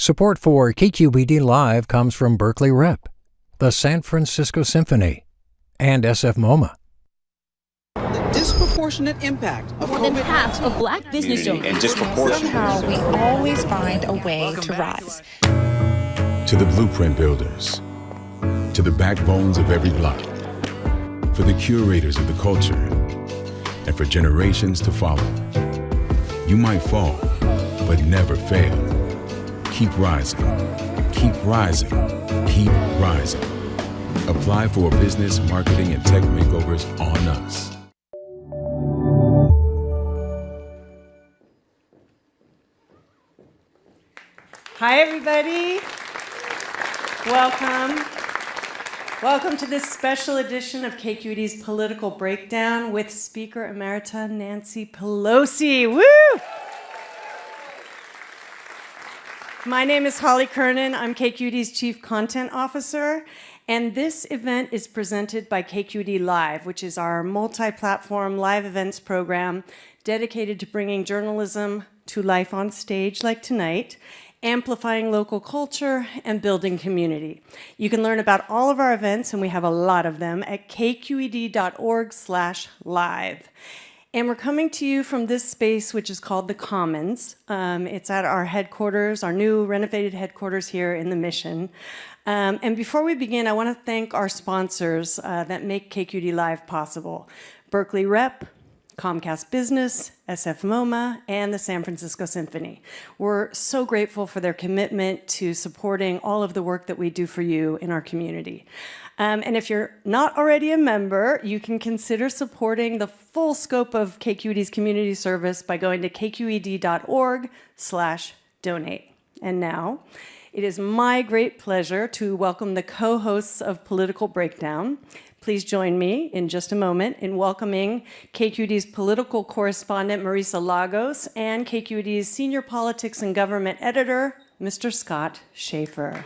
Support for KQED Live comes from Berkeley Rep, the San Francisco Symphony, and SF MoMA. The disproportionate impact of more than half of Black business owners. And disproportionate. Somehow we always find a way to rise. To the blueprint builders, to the backbones of every block, for the curators of the culture, and for generations to follow. You might fall, but never fail. Keep rising, keep rising, keep rising. Apply for business, marketing, and tech makeovers on us. Hi, everybody. Welcome. Welcome to this special edition of KQED's Political Breakdown with Speaker Emerita Nancy Pelosi. Woo! My name is Holly Kernan. I'm KQED's Chief Content Officer, and this event is presented by KQED Live, which is our multi-platform live events program dedicated to bringing journalism to life on stage like tonight, amplifying local culture, and building community. You can learn about all of our events, and we have a lot of them, at kqed.org/live. And we're coming to you from this space, which is called the Commons. It's at our headquarters, our new renovated headquarters here in the Mission. And before we begin, I want to thank our sponsors that make KQED Live possible: Berkeley Rep, Comcast Business, SF MoMA, and the San Francisco Symphony. We're so grateful for their commitment to supporting all of the work that we do for you in our community. And if you're not already a member, you can consider supporting the full scope of KQED's community service by going to kqed.org/donate. And now, it is my great pleasure to welcome the co-hosts of Political Breakdown. Please join me in just a moment in welcoming KQED's political correspondent, Marisa Lagos, and KQED's senior politics and government editor, Mr. Scott Shafer.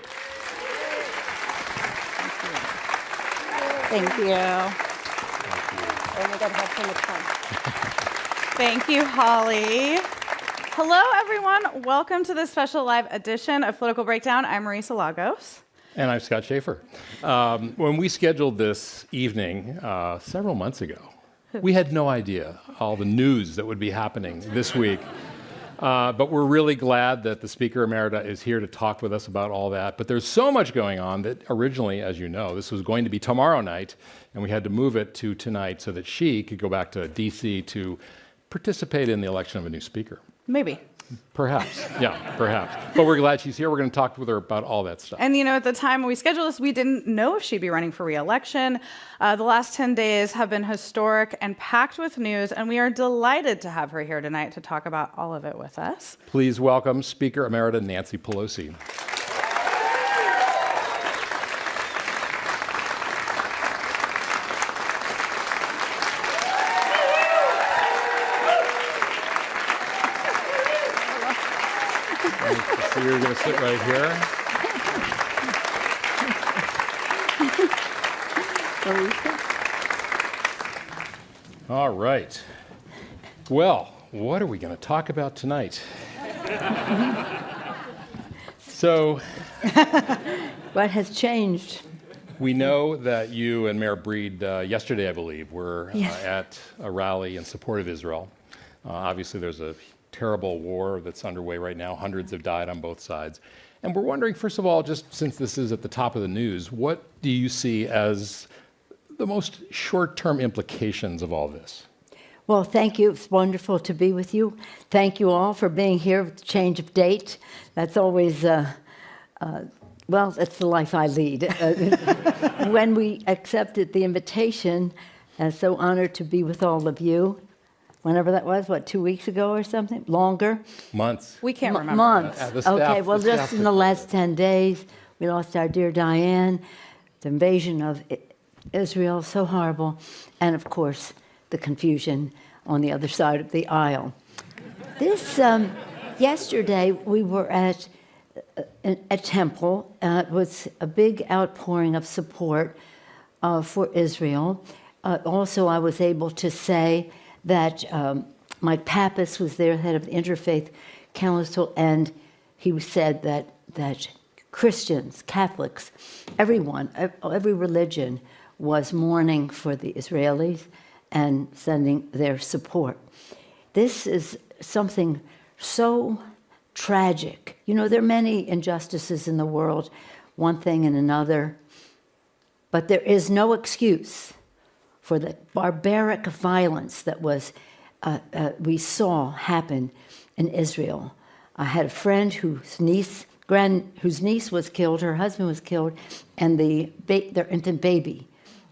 Thank you. Oh my God, have so much fun. Thank you, Holly. Hello, everyone. Welcome to this special live edition of Political Breakdown. I'm Marisa Lagos. And I'm Scott Shafer. When we scheduled this evening several months ago, we had no idea all the news that would be happening this week. But we're really glad that the Speaker Emerita is here to talk with us about all that. But there's so much going on that originally, as you know, this was going to be tomorrow night, and we had to move it to tonight so that she could go back to D.C. to participate in the election of a new speaker. Maybe. Perhaps, yeah, perhaps. But we're glad she's here. We're going to talk with her about all that stuff. And, you know, at the time when we scheduled this, we didn't know if she'd be running for re-election. The last 10 days have been historic and packed with news, and we are delighted to have her here tonight to talk about all of it with us. Please welcome Speaker Emerita Nancy Pelosi. So you're going to sit right here. All right. Well, what are we going to talk about tonight? So, what has changed? We know that you and Mayor Breed, yesterday, I believe, were Yes. at a rally in support of Israel. Obviously, there's a terrible war that's underway right now. Hundreds have died on both sides. And we're wondering, first of all, just since this is at the top of the news, what do you see as the most short-term implications of all this? Well, thank you. It's wonderful to be with you. Thank you all for being here with the change of date. That's always, well, that's the life I lead. When we accepted the invitation, so honored to be with all of you. Whenever that was, 2 weeks ago or something? Longer? Months. We can't remember. Months. The staff, Okay, well, just in the last 10 days, we lost our dear Diane, the invasion of Israel, so horrible, and of course, the confusion on the other side of the aisle. This, yesterday, we were at a temple. It was a big outpouring of support for Israel. Also, I was able to say that Mike Pappas was there, head of the Interfaith Council, and he said that that Christians, Catholics, everyone, every religion was mourning for the Israelis and sending their support. This is something so tragic. You know, there are many injustices in the world, one thing and another, but there is no excuse for the barbaric violence that we saw happen in Israel. I had a friend whose niece was killed, her husband was killed, and their infant baby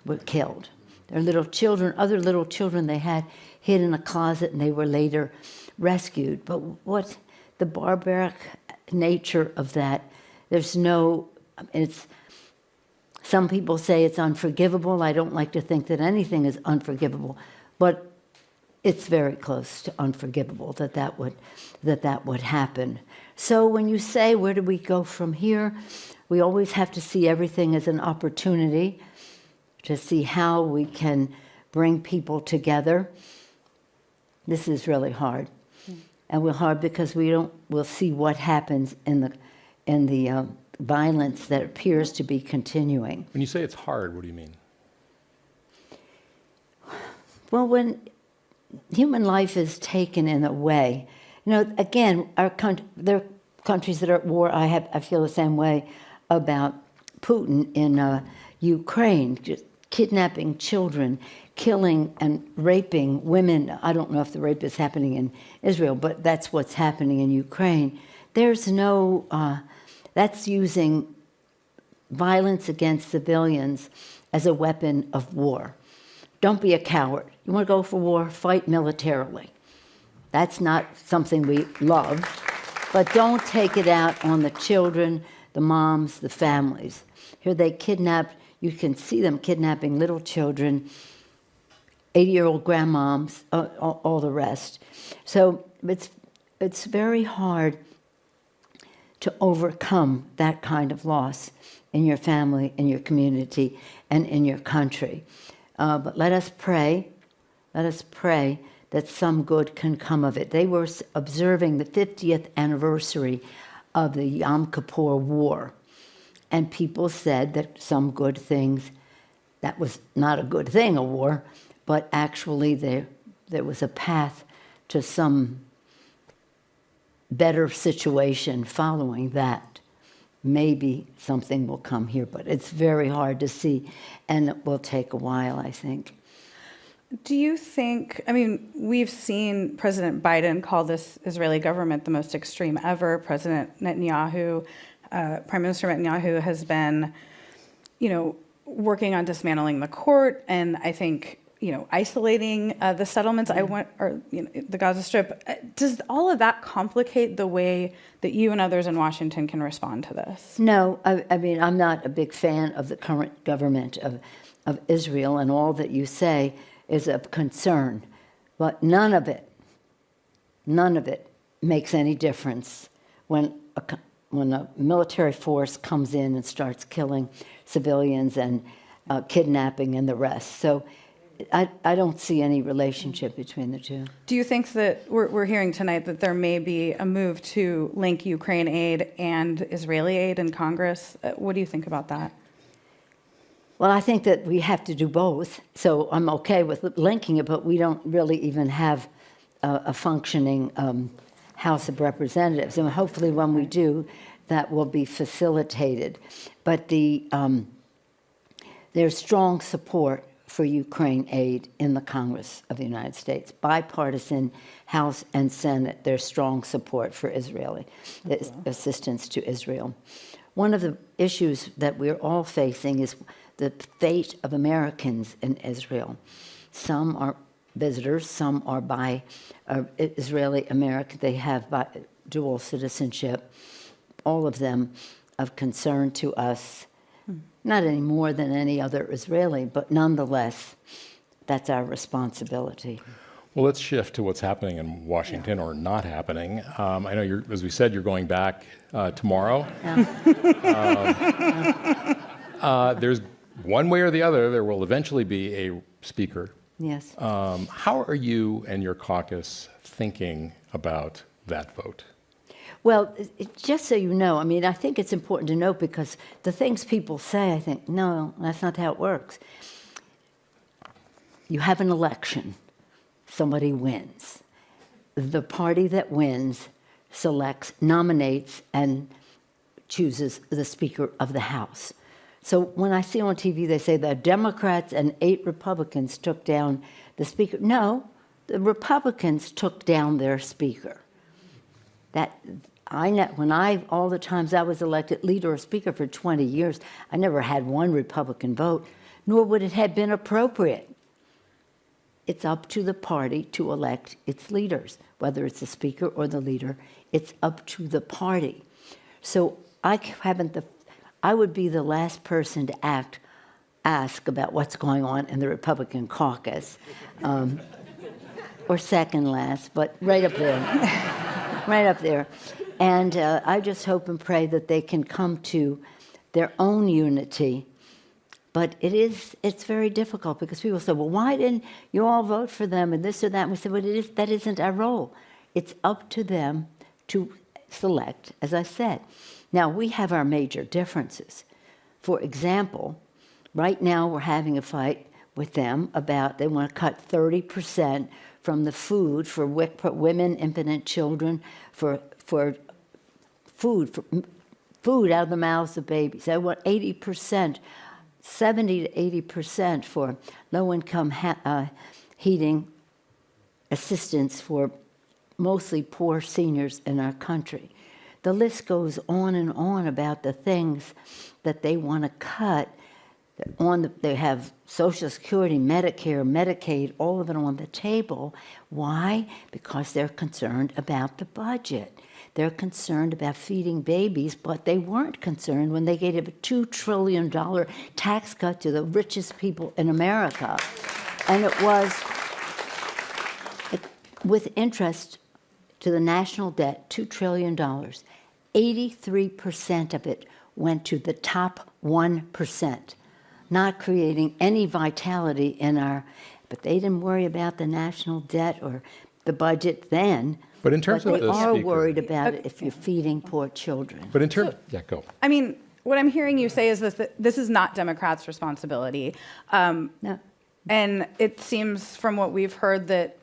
were killed. Their little children, other little children they had hid in a closet, and they were later rescued. But what the barbaric nature of that, some people say it's unforgivable. I don't like to think that anything is unforgivable, but it's very close to unforgivable that would happen. So when you say, where do we go from here? We always have to see everything as an opportunity to see how we can bring people together. This is really hard. And we're hard because we'll see what happens in the violence that appears to be continuing. When you say it's hard, what do you mean? Well, when human life is taken in a way, again, there are countries that are at war. I feel the same way about Putin in Ukraine, just kidnapping children, killing and raping women. I don't know if the rape is happening in Israel, but that's what's happening in Ukraine. There's that's using violence against civilians as a weapon of war. Don't be a coward. You want to go for war, fight militarily. That's not something we love, but don't take it out on the children, the moms, the families. Here they kidnapped, you can see them kidnapping little children, 80-year-old grandmoms, all the rest. So it's very hard to overcome that kind of loss in your family, in your community, and in your country. But let us pray that some good can come of it. They were observing the 50th anniversary of the Yom Kippur War, and people said that some good things, that was not a good thing, a war, but actually there was a path to some better situation following that. Maybe something will come here, but it's very hard to see, and it will take a while, I think. Do you think, we've seen President Biden call this Israeli government the most extreme ever. President Netanyahu, Prime Minister Netanyahu has been, working on dismantling the court and I think, isolating the settlements, the Gaza Strip. Does all of that complicate the way that you and others in Washington can respond to this? No, I'm not a big fan of the current government of Israel, and all that you say is of concern, but none of it makes any difference when a military force comes in and starts killing civilians and kidnapping and the rest. So I don't see any relationship between the two. Do you think that we're hearing tonight that there may be a move to link Ukraine aid and Israeli aid in Congress? What do you think about that? Well, I think that we have to do both, so I'm okay with linking it, but we don't really even have a functioning House of Representatives, and hopefully when we do, that will be facilitated. But there's strong support for Ukraine aid in the Congress of the United States. Bipartisan House and Senate, there's strong support for assistance to Israel. One of the issues that we're all facing is the fate of Americans in Israel. Some are visitors, some are Israeli American, they have dual citizenship, all of them of concern to us, not any more than any other Israeli, but nonetheless, that's our responsibility. Well, let's shift to what's happening in Washington or not happening. I know, as we said, you're going back tomorrow. There's one way or the other, there will eventually be a speaker. Yes. How are you and your caucus thinking about that vote? Well, just so you know, I mean, I think it's important to note because the things people say, I think, no, that's not how it works. You have an election, somebody wins. The party that wins selects, nominates, and chooses the Speaker of the House. So when I see on TV they say the Democrats and 8 Republicans took down the Speaker. No, the Republicans took down their Speaker. All the times I was elected leader or Speaker for 20 years, I never had one Republican vote, nor would it have been appropriate. It's up to the party to elect its leaders, whether it's the Speaker or the leader. It's up to the party. So I would be the last person to ask about what's going on in the Republican caucus, or second last, but right up there, right up there. And I just hope and pray that they can come to their own unity. But it's very difficult because people say, well, why didn't you all vote for them and this or that? And we said, well, that isn't our role. It's up to them to select, as I said. Now, we have our major differences. For example, right now we're having a fight with them about they want to cut 30% from the food for women, infant children, for food out of the mouths of babies. They want 80%, 70 to 80% for low-income heating assistance for mostly poor seniors in our country. The list goes on and on about the things that they want to cut. They have Social Security, Medicare, Medicaid, all of it on the table. Why? Because they're concerned about the budget. They're concerned about feeding babies, but they weren't concerned when they gave a $2 trillion tax cut to the richest people in America. And it was with interest to the national debt, $2 trillion. 83% of it went to the top 1%, not creating any vitality in but they didn't worry about the national debt or the budget then. But in terms of they the are Speaker, worried about it if you're feeding poor children. But in terms, go. I mean, what I'm hearing you say is that this is not Democrats' responsibility. No. And it seems from what we've heard that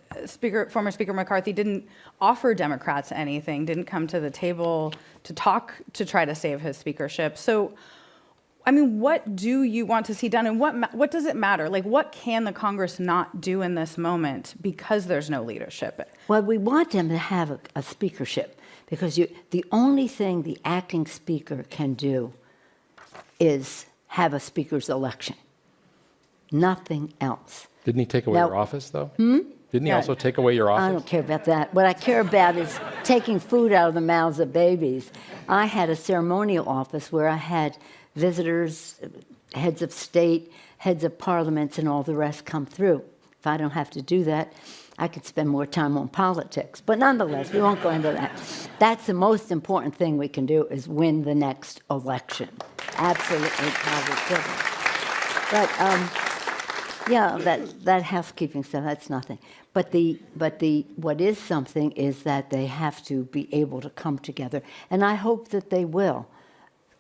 former Speaker McCarthy didn't offer Democrats anything, didn't come to the table to talk to try to save his speakership. So, I mean, what do you want to see done, and what does it matter? Like, what can the Congress not do in this moment because there's no leadership? Well, we want them to have a speakership because the only thing the acting speaker can do is have a speaker's election. Nothing else. Didn't he take away your office, though? Didn't he also take away your office? I don't care about that. What I care about is taking food out of the mouths of babies. I had a ceremonial office where I had visitors, heads of state, heads of parliaments, and all the rest come through. If I don't have to do that, I could spend more time on politics. But nonetheless, we won't go into that. That's the most important thing we can do is win the next election. Absolutely, positively. But yeah, that housekeeping stuff, that's nothing. But what is something is that they have to be able to come together. And I hope that they will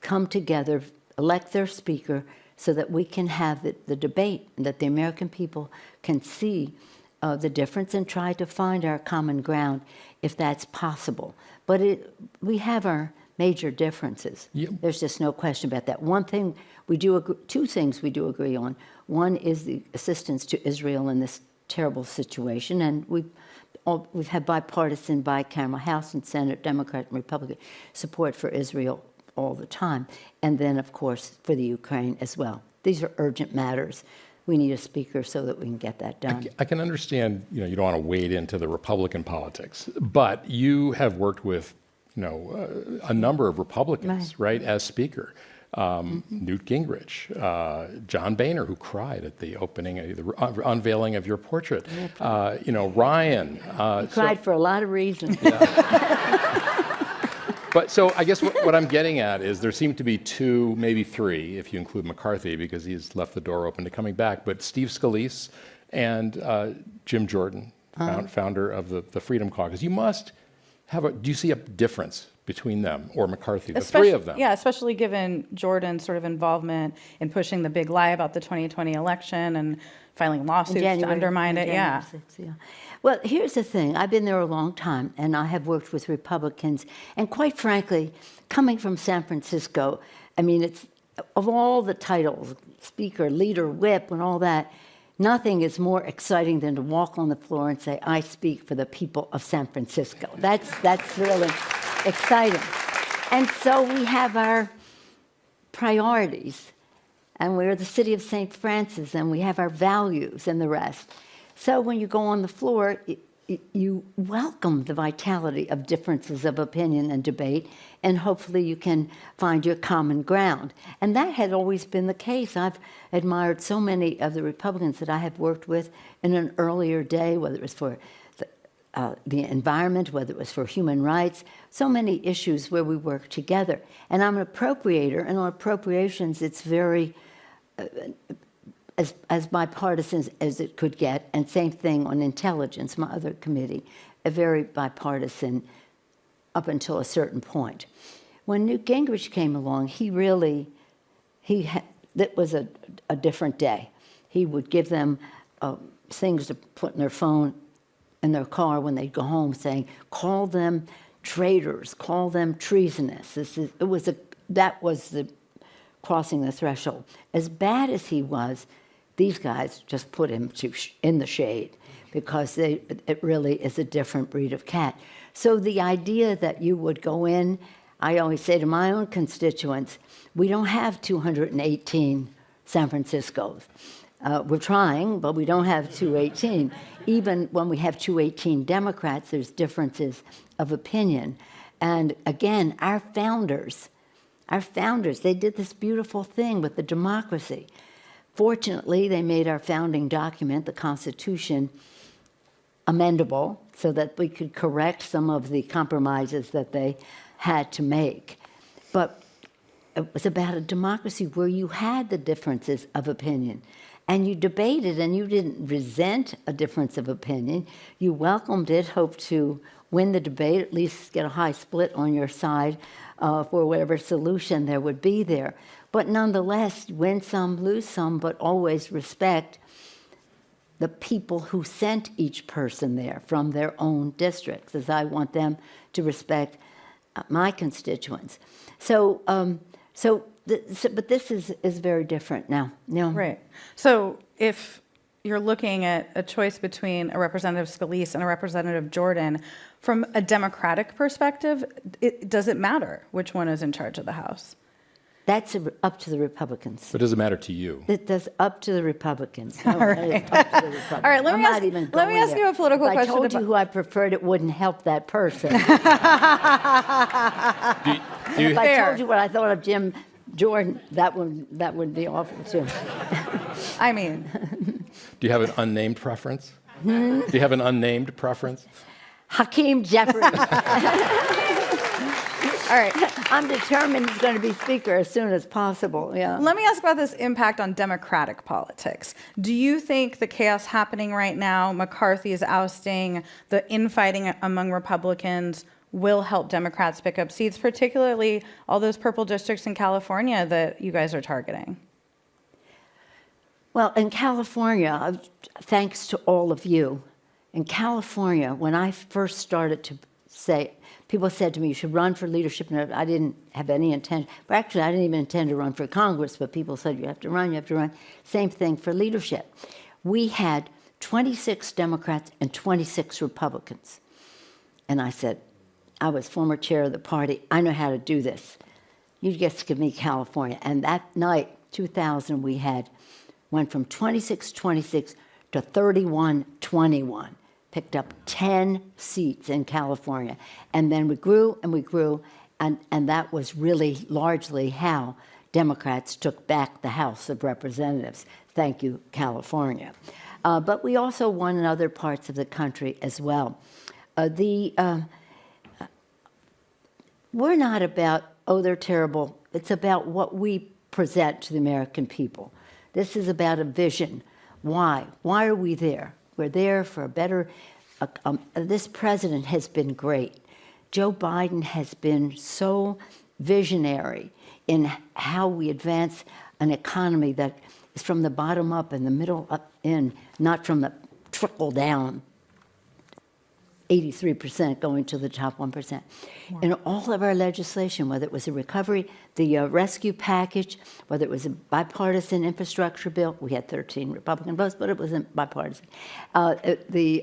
come together, elect their speaker, so that we can have the debate, and that the American people can see the difference and try to find our common ground if that's possible. But we have our major differences. Yep. There's just no question about that. Two things we do agree on. One is the assistance to Israel in this terrible situation, and we've had bipartisan, bicameral, House and Senate, Democrat and Republican support for Israel all the time, and then, of course, for the Ukraine as well. These are urgent matters. We need a speaker so that we can get that done. I can understand, you don't want to wade into the Republican politics, but you have worked with, a number of Republicans, right, as Speaker. Newt Gingrich, John Boehner, who cried at the opening, the unveiling of your portrait. Ryan. He cried for a lot of reasons. But so I guess what I'm getting at is there seem to be two, maybe three, if you include McCarthy, because he's left the door open to coming back, but Steve Scalise and Jim Jordan, founder of the Freedom Caucus. You must do you see a difference between them or McCarthy, the three of them. Yeah, especially given Jordan's sort of involvement in pushing the big lie about the 2020 election and filing lawsuits to undermine it. Yeah. 6th, yeah. Well, here's the thing. I've been there a long time, and I have worked with Republicans. And quite frankly, coming from San Francisco, I mean, it's of all the titles, Speaker, Leader, Whip, and all that, nothing is more exciting than to walk on the floor and say, I speak for the people of San Francisco. That's really exciting. And so we have our priorities, and we're the city of St. Francis, and we have our values and the rest. So when you go on the floor, you welcome the vitality of differences of opinion and debate, and hopefully you can find your common ground. And that had always been the case. I've admired so many of the Republicans that I have worked with in an earlier day, whether it was for the environment, whether it was for human rights, so many issues where we work together. And I'm an appropriator, and on appropriations, it's very as bipartisan as it could get, and same thing on intelligence, my other committee, a very bipartisan up until a certain point. When Newt Gingrich came along, that was a different day. He would give them things to put in their phone, in their car when they'd go home, saying, call them traitors, call them treasonous. That was the crossing the threshold. As bad as he was, these guys just put him in the shade because it really is a different breed of cat. So the idea that you would go in, I always say to my own constituents, we don't have 218 San Franciscos. We're trying, but we don't have 218. Even when we have 218 Democrats, there's differences of opinion. And again, our founders, they did this beautiful thing with the democracy. Fortunately, they made our founding document, the Constitution, amendable so that we could correct some of the compromises that they had to make. But it was about a democracy where you had the differences of opinion, and you debated, and you didn't resent a difference of opinion. You welcomed it, hoped to win the debate, at least get a high split on your side for whatever solution there would be there. But nonetheless, win some, lose some, but always respect the people who sent each person there from their own districts, as I want them to respect my constituents. But this is very different now. No. Right. So if you're looking at a choice between a Representative Scalise and a Representative Jordan, from a Democratic perspective, does it matter which one is in charge of the House? That's up to the Republicans. But does it matter to you? It does up to the Republicans. No, All right. it's up to the Republicans. All right, let me ask you a political question. If I told you who I preferred, it wouldn't help that person. Do you, if I told you what I thought of Jim Jordan, that would be awful too. I mean. do you have an unnamed preference? Do you have an unnamed preference? Hakeem Jeffries. All right. I'm determined he's going to be Speaker as soon as possible. Yeah. Let me ask about this impact on Democratic politics. Do you think the chaos happening right now, McCarthy's ousting, the infighting among Republicans, will help Democrats pick up seats, particularly all those purple districts in California that you guys are targeting? Well, in California, thanks to all of you, in California, when I first started to say, people said to me, you should run for leadership, and I didn't have any intention. But actually, I didn't even intend to run for Congress, but people said, you have to run, you have to run. Same thing for leadership. We had 26 Democrats and 26 Republicans. And I said, I was former chair of the party. I know how to do this. You just give me California. And that night, 2000, we went from 26-26 to 31-21. Picked up 10 seats in California. And then we grew and we grew, and that was really largely how Democrats took back the House of Representatives. Thank you, California. But we also won in other parts of the country as well. We're not about, oh, they're terrible. It's about what we present to the American people. This is about a vision. Why? Why are we there? We're there for a better, this president has been great. Joe Biden has been so visionary in how we advance an economy that is from the bottom up and the middle up in, not from the trickle down, 83% going to the top 1%. In all of our legislation, whether it was a recovery, the rescue package, whether it was a bipartisan infrastructure bill, we had 13 Republican votes, but it wasn't bipartisan. The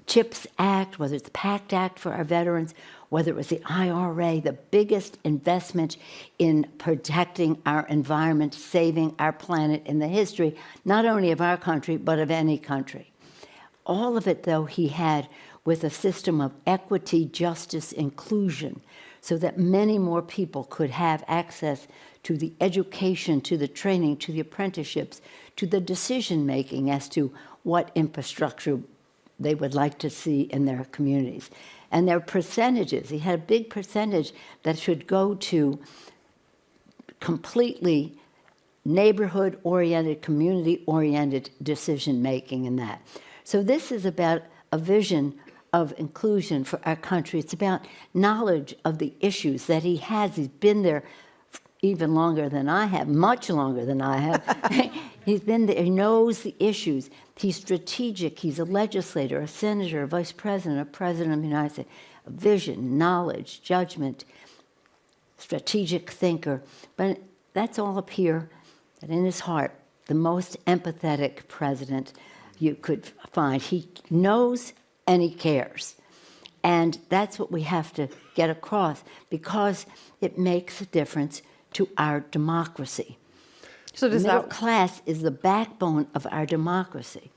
CHIPS Act, whether it's the PACT Act for our veterans, whether it was the IRA, the biggest investment in protecting our environment, saving our planet in the history, not only of our country, but of any country. All of it, though, he had with a system of equity, justice, inclusion, so that many more people could have access to the education, to the training, to the apprenticeships, to the decision-making as to what infrastructure they would like to see in their communities. And their percentages, he had a big percentage that should go to completely neighborhood-oriented, community-oriented decision-making in that. So this is about a vision of inclusion for our country. It's about knowledge of the issues that he has. He's been there even longer than I have, much longer than I have. He's been there, he knows the issues. He's strategic, he's a legislator, a senator, a vice president, a president of the United States. A vision, knowledge, judgment, strategic thinker. But that's all up here, and in his heart, the most empathetic president you could find. He knows and he cares. And that's what we have to get across, because it makes a difference to our democracy. So does middle that class is the backbone of our democracy.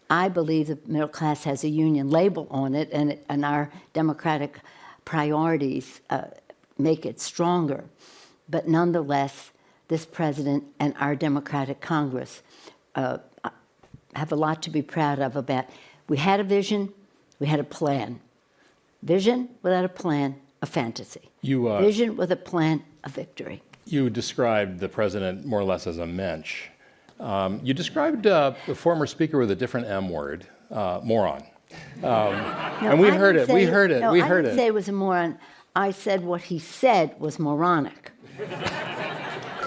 I believe the middle class has a union label on it, and our democratic priorities make it stronger. But nonetheless, this president and our Democratic Congress have a lot to be proud of about. We had a vision, we had a plan. Vision without a plan, a fantasy. Vision with a plan, a victory. You described the president more or less as a mensch. You described the former speaker with a different M word, moron. And we heard it. We heard it. No, we I heard didn't it. say it was a moron. I said what he said was moronic.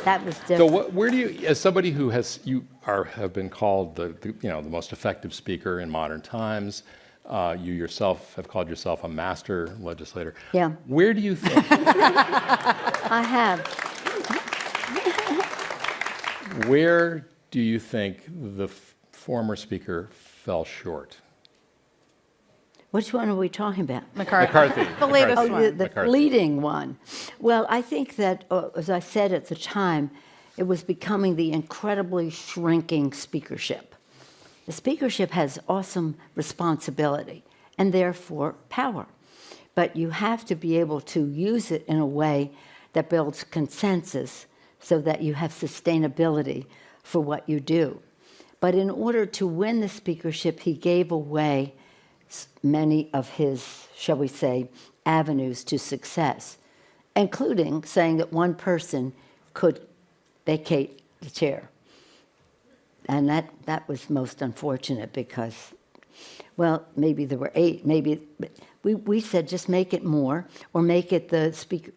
That was different. So, where do you, as somebody who have been called the most effective speaker in modern times, you yourself have called yourself a master legislator. Yeah. Where do you think? I have. Where do you think the former speaker fell short? Which one are we talking about? McCarthy. The latest Oh, one. the McCarthy. leading one. Well, I think that, as I said at the time, it was becoming the incredibly shrinking speakership. The speakership has awesome responsibility and therefore power. But you have to be able to use it in a way that builds consensus so that you have sustainability for what you do. But in order to win the speakership, he gave away many of his, shall we say, avenues to success, including saying that one person could vacate the chair. And that was most unfortunate because, well, maybe there were 8, maybe we said just make it more, or make it the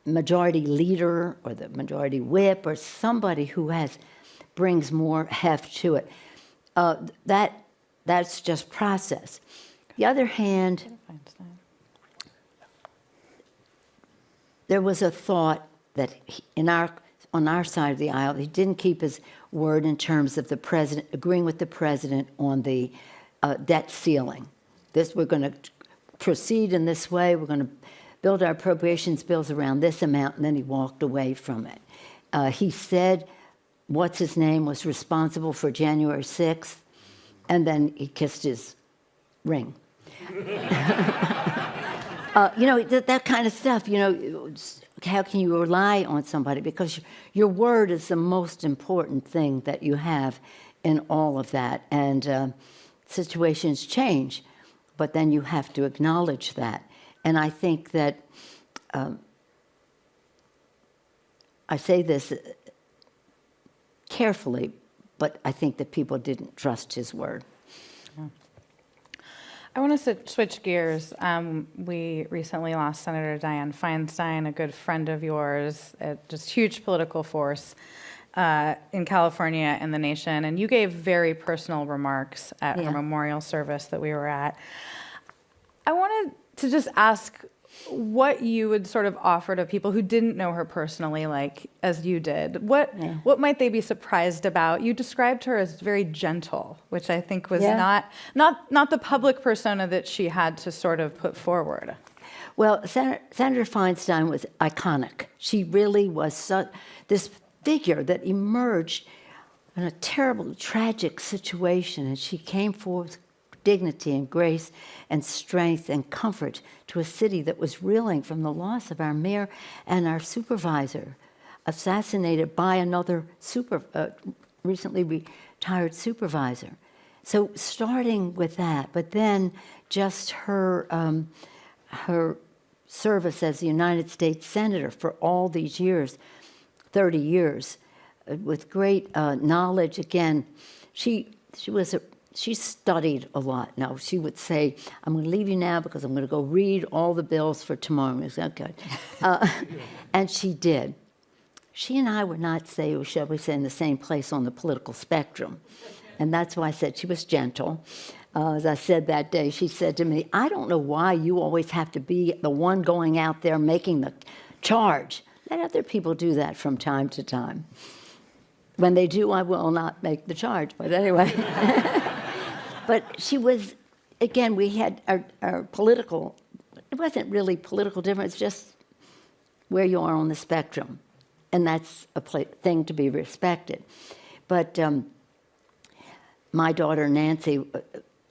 majority leader or the majority whip or somebody who brings more heft to it. That's just process. The other hand, there was a thought that on our side of the aisle, he didn't keep his word in terms of the president agreeing with the president on the debt ceiling. We're going to proceed in this way. We're going to build our appropriations bills around this amount, and then he walked away from it. He said, what's his name was responsible for January 6th, and then he kissed his ring. That kind of stuff, how can you rely on somebody? Because your word is the most important thing that you have in all of that. And situations change, but then you have to acknowledge that. And I think that, I say this carefully, but I think that people didn't trust his word. I want to switch gears. We recently lost Senator Diane Feinstein, a good friend of yours, a just huge political force in California and the nation. And you gave very personal remarks at her memorial service that we were at. I wanted to just ask what you would sort of offer to people who didn't know her personally, like as you did. What might they be surprised about? You described her as very gentle, which I think was not the public persona that she had to sort of put forward. Well, Senator Feinstein was iconic. She really was this figure that emerged in a terrible, tragic situation, and she came forth dignity and grace and strength and comfort to a city that was reeling from the loss of our mayor and our supervisor, assassinated by another recently retired supervisor. So starting with that, but then just her service as a United States Senator for all these years, 30 years, with great knowledge. Again, she studied a lot. Now, she would say, I'm going to leave you now because I'm going to go read all the bills for tomorrow. I said, okay. And she did. She and I were not, shall we say, in the same place on the political spectrum. And that's why I said she was gentle. As I said that day, she said to me, I don't know why you always have to be the one going out there making the charge. Let other people do that from time to time. When they do, I will not make the charge. But anyway. But she was, again, we had our political, it wasn't really political difference, just where you are on the spectrum. And that's a thing to be respected. But my daughter, Nancy,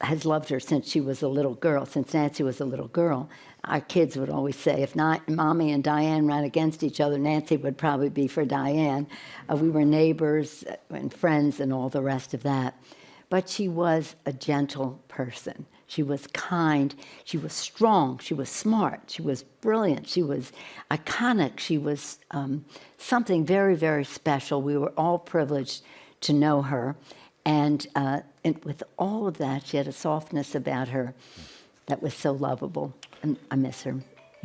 has loved her since she was a little girl. Since Nancy was a little girl, our kids would always say, if not Mommy and Diane ran against each other, Nancy would probably be for Diane. We were neighbors and friends and all the rest of that. But she was a gentle person. She was kind. She was strong. She was smart. She was brilliant. She was iconic. She was something very, very special. We were all privileged to know her. And with all of that, she had a softness about her that was so lovable. And I miss her.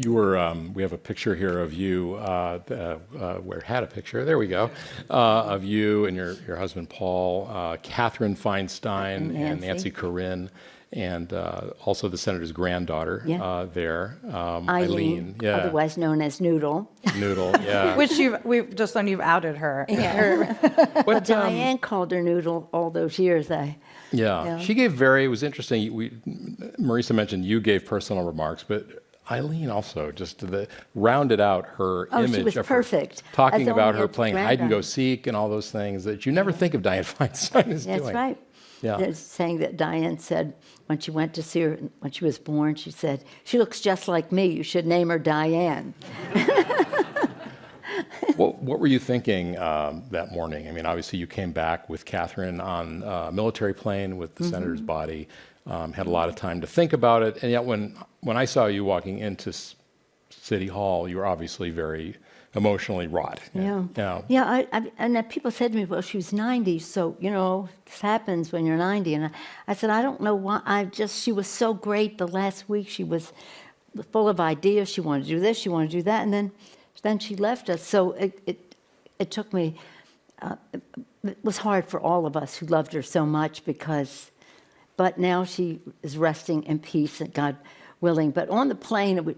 You were, we have a picture here of you, had a picture, there we go, of you and your husband, Paul, Catherine Feinstein, and Nancy Corinne, and also the senator's granddaughter there, Eileen. Otherwise known as Noodle. Noodle, yeah. Which we've just learned you've outed her. Yeah. But Diane called her Noodle all those years. She gave it was interesting, Marisa mentioned you gave personal remarks, but Eileen also just rounded out her image. She was of perfect. Her, talking about her playing hide and go seek and all those things that you never think of Diane Feinstein as doing. That's right. Yeah. Saying that Diane said when she went to see her, when she was born, she said, she looks just like me. You should name her Diane. What were you thinking that morning? I mean, obviously you came back with Catherine on a military plane with the senator's body. Had a lot of time to think about it, and yet when I saw you walking into City Hall, you were obviously very emotionally wrought. And people said to me, well, she was 90, so, this happens when you're 90. And I said, I don't know why, she was so great the last week. She was full of ideas. She wanted to do this, she wanted to do that, and then she left us. So it took me, it was hard for all of us who loved her so much but now she is resting in peace, and God willing. But on the plane,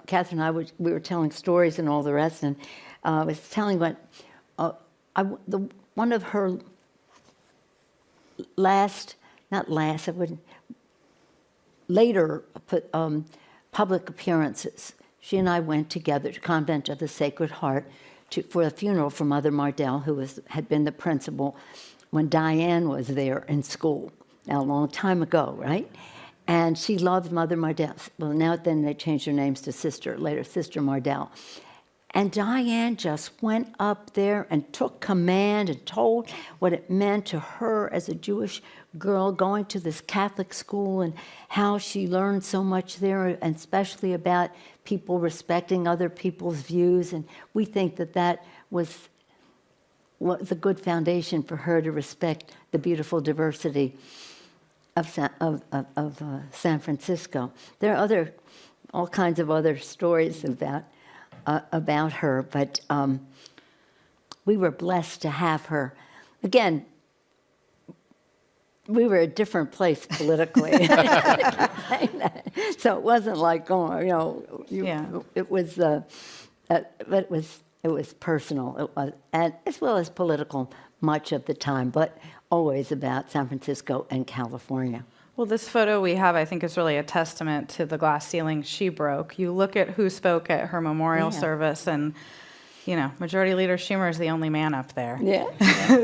Catherine and I we were telling stories and all the rest, and I was telling one of her later public appearances. She and I went together to Convent of the Sacred Heart for a funeral for Mother Mardell, who had been the principal when Diane was there in school. Now, a long time ago, right? And she loved Mother Mardell. Well, then they changed their names to Sister Mardell. And Diane just went up there and took command and told what it meant to her as a Jewish girl going to this Catholic school and how she learned so much there, and especially about people respecting other people's views. And we think that was a good foundation for her to respect the beautiful diversity of San Francisco. There are all kinds of other stories about her, but we were blessed to have her. Again, we were a different place politically. So it wasn't like going, it was, but it was personal, and as well as political much of the time, but always about San Francisco and California. Well, this photo we have, I think, is really a testament to the glass ceiling she broke. You look at who spoke at her memorial service, and Majority Leader Schumer is the only man up there. Yeah.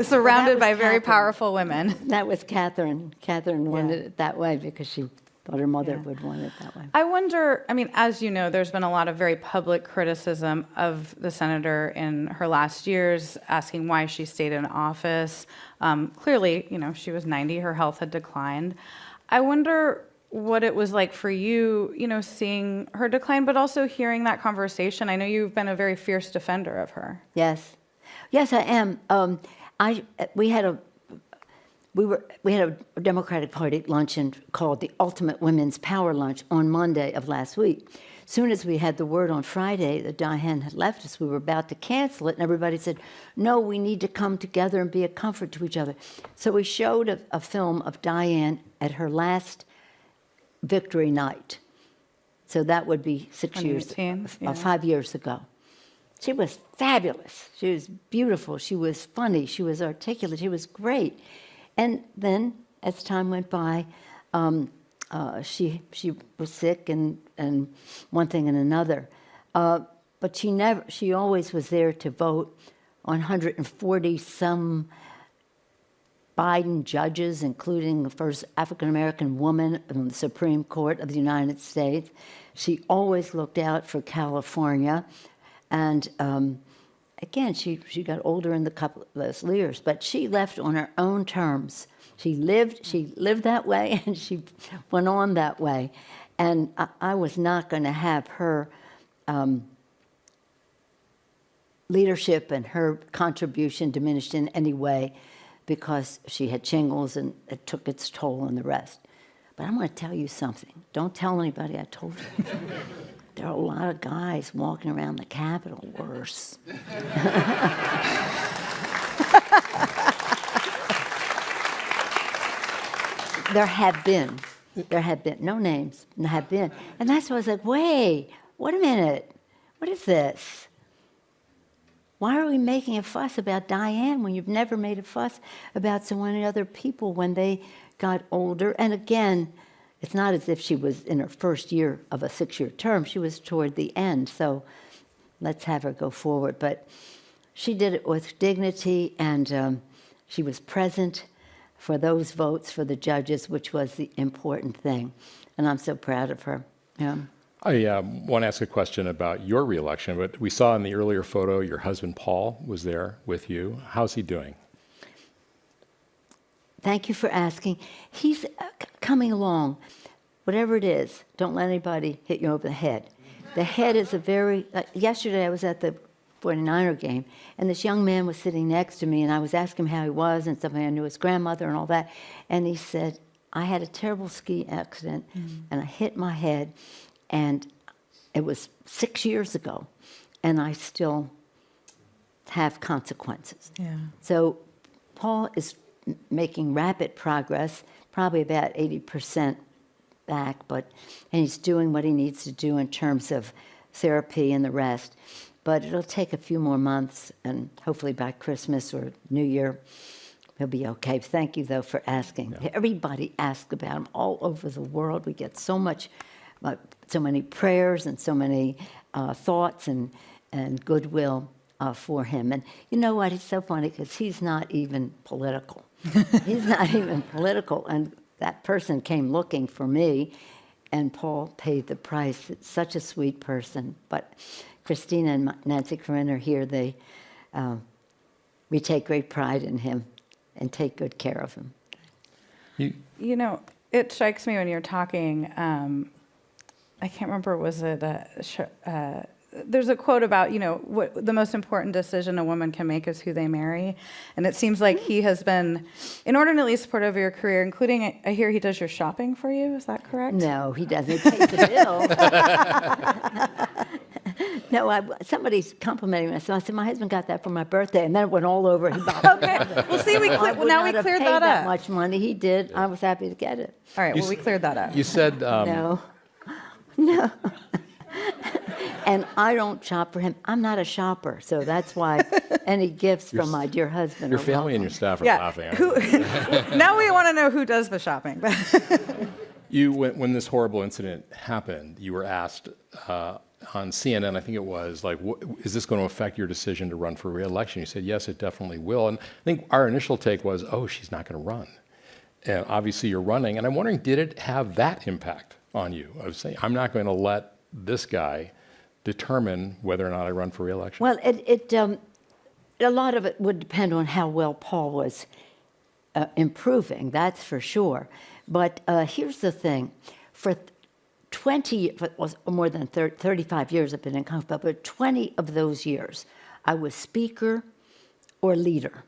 Surrounded by very powerful women. That was Catherine. Catherine wanted it that way because she thought her mother would want it that way. I wonder, as you know, there's been a lot of very public criticism of the senator in her last years, asking why she stayed in office. Clearly, she was 90, her health had declined. I wonder what it was like for you, seeing her decline, but also hearing that conversation. I know you've been a very fierce defender of her. Yes, I am. We had a Democratic Party luncheon called the Ultimate Women's Power Lunch on Monday of last week. As soon as we had the word on Friday that Diane had left us, we were about to cancel it, and everybody said, no, we need to come together and be a comfort to each other. So we showed a film of Diane at her last victory night. So that would be 5 years ago. She was fabulous. She was beautiful. She was funny. She was articulate. She was great. And then, as time went by, she was sick and one thing and another. But she always was there to vote on 140 some Biden judges, including the first African-American woman on the Supreme Court of the United States. She always looked out for California. And again, she got older in the couple of those years, but she left on her own terms. She lived that way, and she went on that way. And I was not going to have her leadership and her contribution diminished in any way, because she had shingles and it took its toll on the rest. But I'm going to tell you something. Don't tell anybody I told you. There are a lot of guys walking around the Capitol worse. There have been, no names, have been. And that's why I was like, wait a minute, what is this? Why are we making a fuss about Diane when you've never made a fuss about so many other people when they got older? And again, it's not as if she was in her first year of a 6-year term. She was toward the end, so let's have her go forward. But she did it with dignity, and she was present for those votes for the judges, which was the important thing. And I'm so proud of her. Yeah. I want to ask a question about your reelection, but we saw in the earlier photo your husband, Paul, was there with you. How's he doing? Thank you for asking. He's coming along. Whatever it is, don't let anybody hit you over the head. The head is a very... yesterday I was at the 49er game, and this young man was sitting next to me, and I was asking him how he was and something. I knew his grandmother and all that. And he said, I had a terrible ski accident, and I hit my head, and it was 6 years ago, and I still have consequences. Yeah. So Paul is making rapid progress, probably about 80% back, and he's doing what he needs to do in terms of therapy and the rest. But it'll take a few more months, and hopefully by Christmas or New Year, he'll be okay. Thank you, though, for asking. Yeah. Everybody asks about him all over the world. We get so many prayers and so many thoughts and goodwill for him. And you know what? It's so funny because he's not even political. He's not even political. And that person came looking for me, and Paul paid the price. It's such a sweet person. But Christina and Nancy Corinne are here. We take great pride in him and take good care of him. You know, it strikes me when you're talking, I can't remember, was it there's a quote about, what the most important decision a woman can make is who they marry. And it seems like he has been inordinately supportive of your career, including, I hear he does your shopping for you. Is that correct? No, he doesn't. He pays the bill. No, somebody's complimenting me. So I said, my husband got that for my birthday, and then it went all over. He bought Okay. Well, see, now we cleared that that up. much money. He did. I was happy to get it. All right. Well, we cleared that up. You said No. And I don't shop for him. I'm not a shopper, so that's why any gifts from my dear husband. your are family and your staff are laughing. Now we want to know who does the shopping. When this horrible incident happened, you were asked on CNN, I think it was, like, is this going to affect your decision to run for re-election? You said, yes, it definitely will. And I think our initial take was, oh, she's not going to run. And obviously you're running. And I'm wondering, did it have that impact on you? I was saying, I'm not going to let this guy determine whether or not I run for re-election. Well, a lot of it would depend on how well Paul was improving, that's for sure. But here's the thing. For more than 35 years I've been in Congress, but 20 of those years, I was Speaker or leader.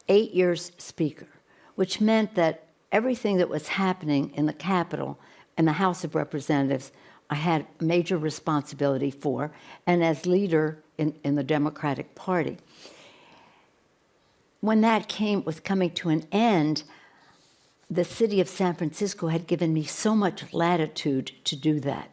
8 years Speaker, which meant that everything that was happening in the Capitol and the House of Representatives, I had major responsibility for, and as leader in the Democratic Party. When that was coming to an end, the city of San Francisco had given me so much latitude to do that,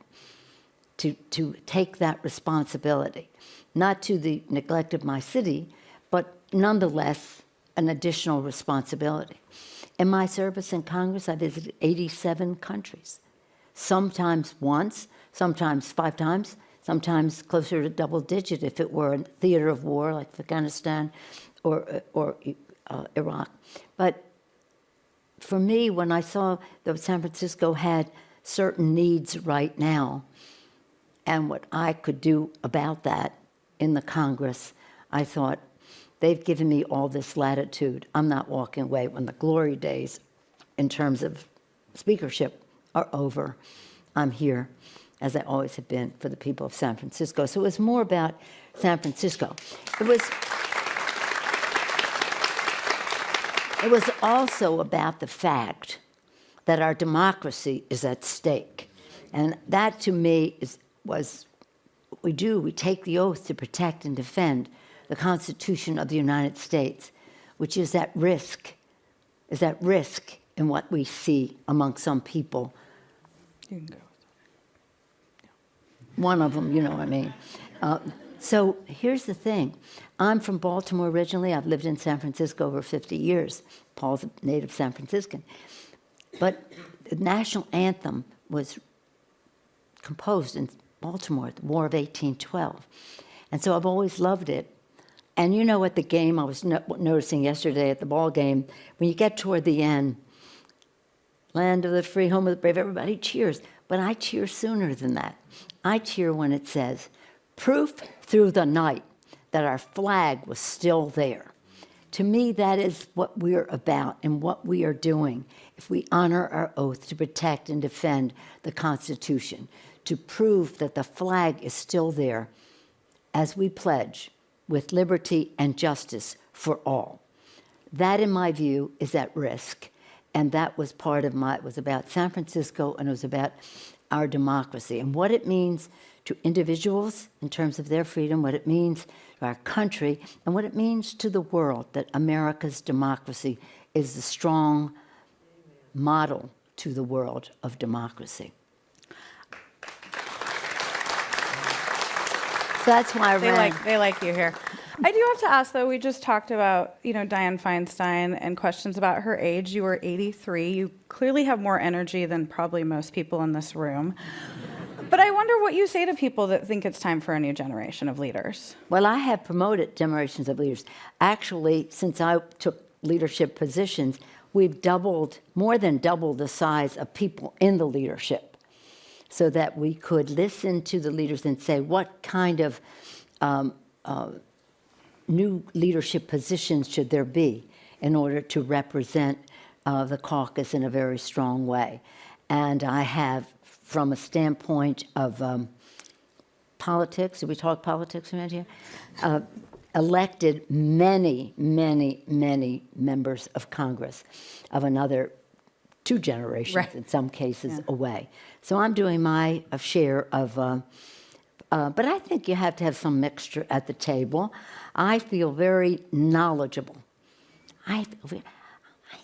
to take that responsibility, not to the neglect of my city, but nonetheless an additional responsibility. In my service in Congress, I visited 87 countries. Sometimes once, sometimes 5 times, sometimes closer to double digit if it were a theater of war like Afghanistan or Iraq. But for me, when I saw that San Francisco had certain needs right now and what I could do about that in the Congress, I thought, they've given me all this latitude. I'm not walking away when the glory days in terms of speakership are over. I'm here, as I always have been, for the people of San Francisco. So it was more about San Francisco. It was also about the fact that our democracy is at stake. And that, to me, was what we do. We take the oath to protect and defend the Constitution of the United States, which is at risk in what we see among some people. You can go. One of them, you know what I mean. So here's the thing. I'm from Baltimore originally. I've lived in San Francisco over 50 years. Paul's a native San Franciscan. But the national anthem was composed in Baltimore, the War of 1812. And so I've always loved it. And you know, at the game, I was noticing yesterday at the ball game, when you get toward the end, land of the free, home of the brave, everybody cheers. But I cheer sooner than that. I cheer when it says, proof through the night that our flag was still there. To me, that is what we're about and what we are doing if we honor our oath to protect and defend the Constitution, to prove that the flag is still there as we pledge with liberty and justice for all. That, in my view, is at risk. And that was part of it was about San Francisco, and it was about our democracy and what it means to individuals in terms of their freedom, what it means to our country, and what it means to the world that America's democracy is the strong model to the world of democracy. So that's why I ran. They like you here. I do have to ask, though, we just talked about, Diane Feinstein and questions about her age. You were 83. You clearly have more energy than probably most people in this room. But I wonder what you say to people that think it's time for a new generation of leaders. Well, I have promoted generations of leaders. Actually, since I took leadership positions, we've more than doubled the size of people in the leadership so that we could listen to the leaders and say, what kind of new leadership positions should there be in order to represent the caucus in a very strong way. And I have, from a standpoint of politics, do we talk politics around here? Elected many, many, many members of Congress of another 2 generations, in some cases, away. So I'm doing my share of, but I think you have to have some mixture at the table. I feel very knowledgeable. I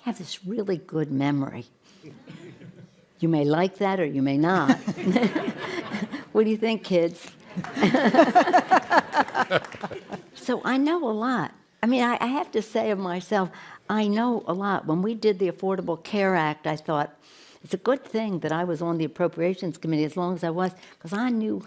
have this really good memory. You may like that or you may not. What do you think, kids? So I know a lot. I mean, I have to say of myself, I know a lot. When we did the Affordable Care Act, I thought, it's a good thing that I was on the Appropriations Committee as long as I was, because I knew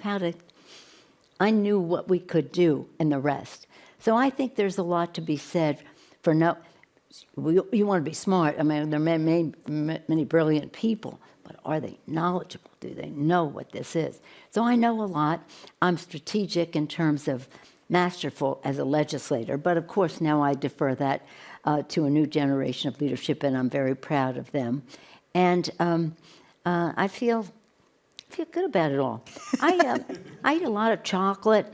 what we could do and the rest. So I think there's a lot to be said for you want to be smart. I mean, there are many brilliant people, but are they knowledgeable? Do they know what this is? So I know a lot. I'm strategic in terms of masterful as a legislator, but of course now I defer that to a new generation of leadership, and I'm very proud of them. And I feel good about it all. I eat a lot of chocolate,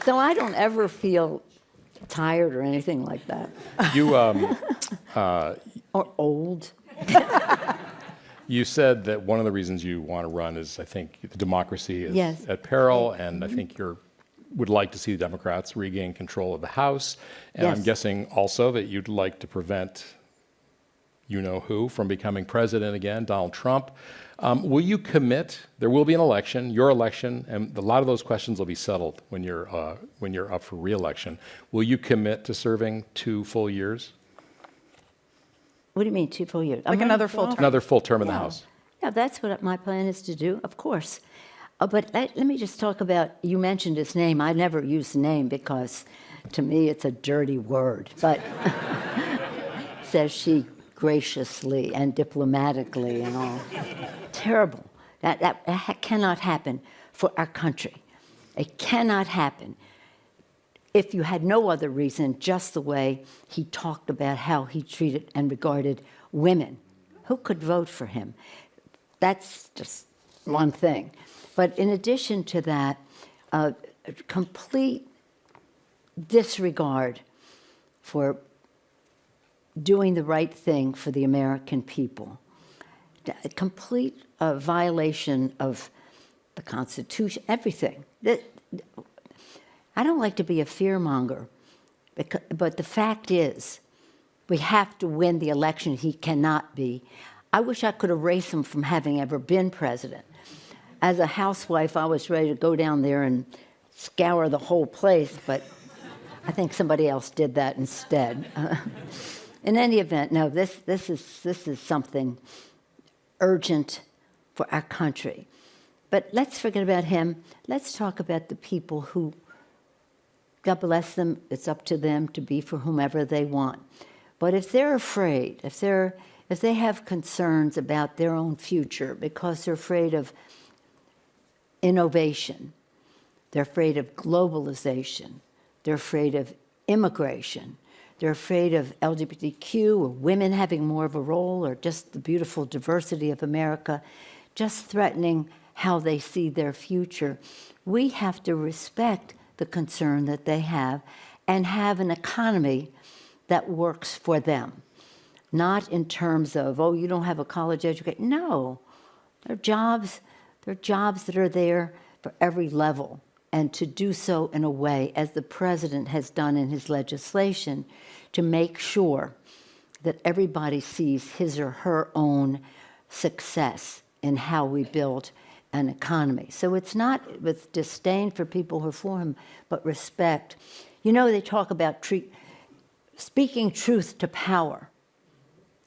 so I don't ever feel tired or anything like that. You or old. You said that one of the reasons you want to run is, I think, the democracy is at peril, and I think you would like to see the Democrats regain control of the House. And I'm guessing also that you'd like to prevent you-know-who from becoming president again, Donald Trump. Will you commit? There will be an election, your election, and a lot of those questions will be settled when you're up for re-election. Will you commit to serving 2 full years? What do you mean, 2 full years? Like another full term. Another full term in the House. Yeah, that's what my plan is to do, of course. But let me just talk about, you mentioned his name. I never use the name because to me it's a dirty word. But says she graciously and diplomatically and all. Terrible. That cannot happen for our country. It cannot happen. If you had no other reason, just the way he talked about how he treated and regarded women, who could vote for him? That's just one thing. But in addition to that, complete disregard for doing the right thing for the American people, a complete violation of the Constitution, everything. I don't like to be a fearmonger, but the fact is, we have to win the election. He cannot be. I wish I could erase him from having ever been president. As a housewife, I was ready to go down there and scour the whole place, but I think somebody else did that instead. In any event, no, this is something urgent for our country. But let's forget about him. Let's talk about the people who, God bless them, it's up to them to be for whomever they want. But if they're afraid, if they have concerns about their own future because they're afraid of innovation, they're afraid of globalization, they're afraid of immigration, they're afraid of LGBTQ or women having more of a role or just the beautiful diversity of America, just threatening how they see their future, we have to respect the concern that they have and have an economy that works for them. Not in terms of, oh, you don't have a college education. No, they're jobs that are there for every level. And to do so in a way, as the president has done in his legislation, to make sure that everybody sees his or her own success in how we build an economy. So it's not with disdain for people who are for him, but respect. You know, they talk about speaking truth to power.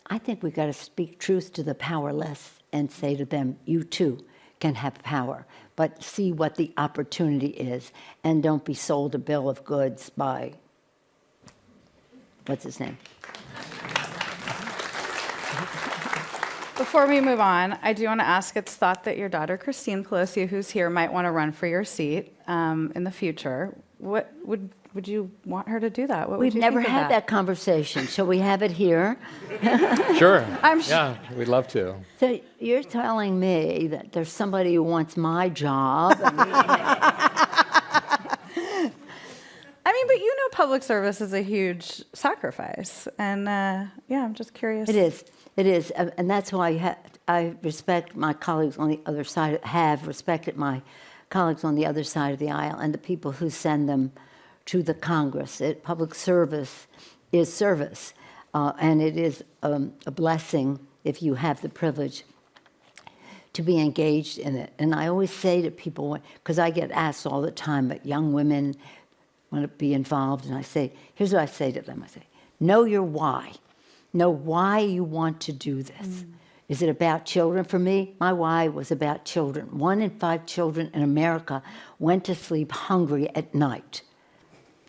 I think we've got to speak truth to the powerless and say to them, you too can have power, but see what the opportunity is and don't be sold a bill of goods by, what's his name? Before we move on, I do want to ask, it's thought that your daughter, Christine Pelosi, who's here, might want to run for your seat in the future. What would you want her to do that? What would We've you never think of had that conversation. Shall we have it here? Sure. I'm Yeah, we'd love to. So you're telling me that there's somebody who wants my job? I mean, but you know, public service is a huge sacrifice, and yeah, I'm just curious. It is, and that's why I respect my colleagues on the other side. Have respected my colleagues on the other side of the aisle, and the people who send them to the Congress. Public service is service, and it is a blessing if you have the privilege to be engaged in it. And I always say to people, because I get asked all the time, but young women want to be involved, and I say, here's what I say to them. I say, know your why. Know why you want to do this. Is it about children? For me, my why was about children. 1 in 5 children in America went to sleep hungry at night.